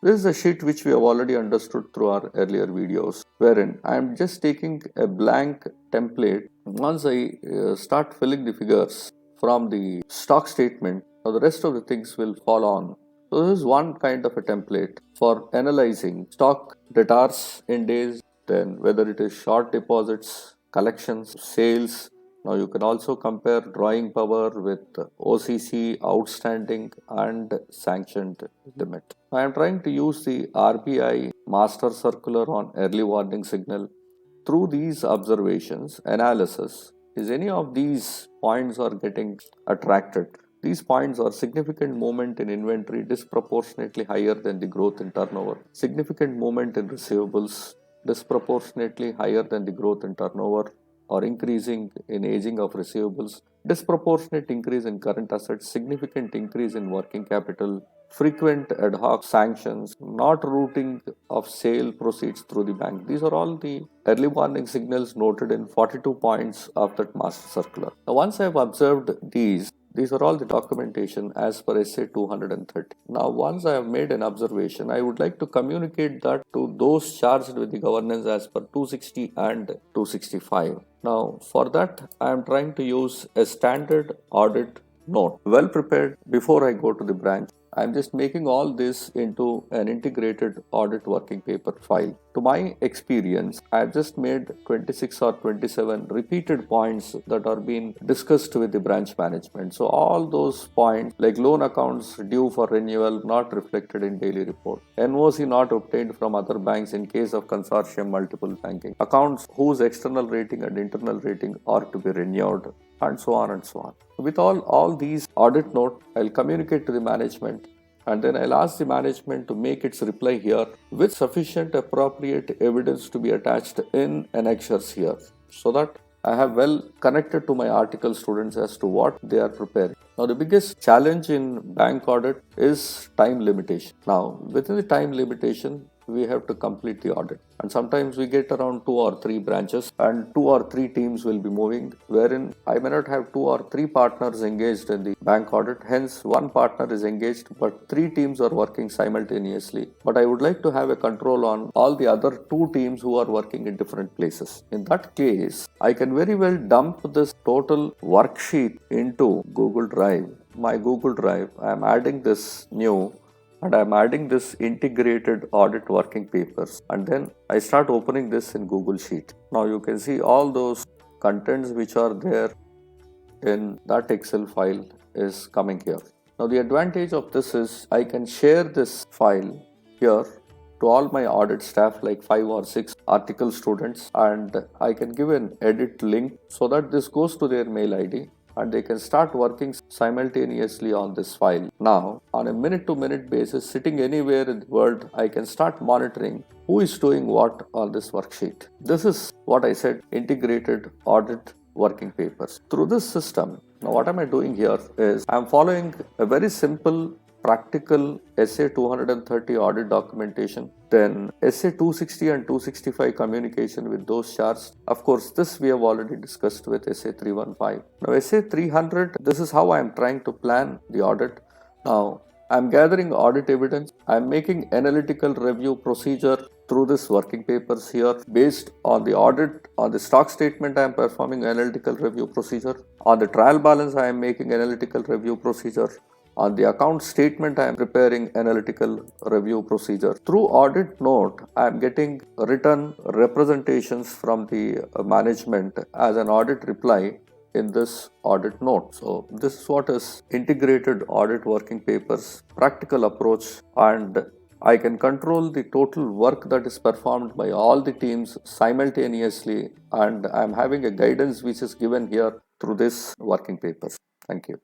This is a sheet which we have already understood through our earlier videos, wherein I am just taking a blank template. Once I start filling the figures from the stock statement, now the rest of the things will follow on. So this is one kind of a template for analyzing stock debtors in days, then whether it is short deposits, collections, sales. Now you can also compare drawing power with OCC, outstanding and sanctioned limit. I am trying to use the RBI master circular on early warning signal. Through these observations, analysis, is any of these points are getting attracted. These points are significant movement in inventory disproportionately higher than the growth in turnover, significant movement in receivables disproportionately higher than the growth in turnover, or increasing in aging of receivables, disproportionate increase in current assets, significant increase in working capital, frequent ad hoc sanctions, not routing of sale proceeds through the bank. These are all the early warning signals noted in 42 points of that master circular. Now, once I have observed these are all the documentation as per SA 230. Now, once I have made an observation, I would like to communicate that to those charged with the governance as per 260 and 265. Now, for that, I am trying to use a standard audit note, well prepared before I go to the branch. I'm just making all this into an integrated audit working paper file. To my experience, I've just made 26 or 27 repeated points that are being discussed with the branch management. So all those points like loan accounts due for renewal not reflected in daily report, NOC not obtained from other banks in case of consortium multiple banking, accounts whose external rating and internal rating are to be renewed, and so on and so on. With all these audit note, I'll communicate to the management, and then I'll ask the management to make its reply here with sufficient appropriate evidence to be attached in annexures here, so that I have well connected to my article students as to what they are preparing. Now, the biggest challenge in bank audit is time limitation. Now, within the time limitation, we have to complete the audit, and sometimes we get around 2 or 3 branches and 2 or 3 teams will be moving, wherein I may not have 2 or 3 partners engaged in the bank audit. Hence, one partner is engaged but 3 teams are working simultaneously, but I would like to have a control on all the other 2 teams who are working in different places. In that case, I can very well dump this total worksheet into Google Drive. My Google Drive, I am adding this new, and I'm adding this integrated audit working papers, and then I start opening this in Google Sheet. Now you can see all those contents which are there in that Excel file is coming here. Now the advantage of this is I can share this file here to all my audit staff, like 5 or 6 article students, and I can give an edit link so that this goes to their mail ID and they can start working simultaneously on this file. Now, on a minute-to-minute basis, sitting anywhere in the world, I can start monitoring who is doing what on this worksheet. This is what I said, integrated audit working papers. Through this system, now what am I doing here is I'm following a very simple practical SA 230 audit documentation, then SA 260 and 265 communication with those charged. Of course, this we have already discussed with SA 315. Now SA 300, this is how I am trying to plan the audit. Now, I am gathering audit evidence. I am making analytical review procedure through this working papers here. Based on the audit, on the stock statement, I am performing analytical review procedure. On the trial balance, I am making analytical review procedure. On the account statement, I am preparing analytical review procedure. Through audit note, I am getting written representations from the management as an audit reply in this audit note. So this is what is integrated audit working papers, practical approach, and I can control the total work that is performed by all the teams simultaneously, and I am having a guidance which is given here through this working papers. Thank you.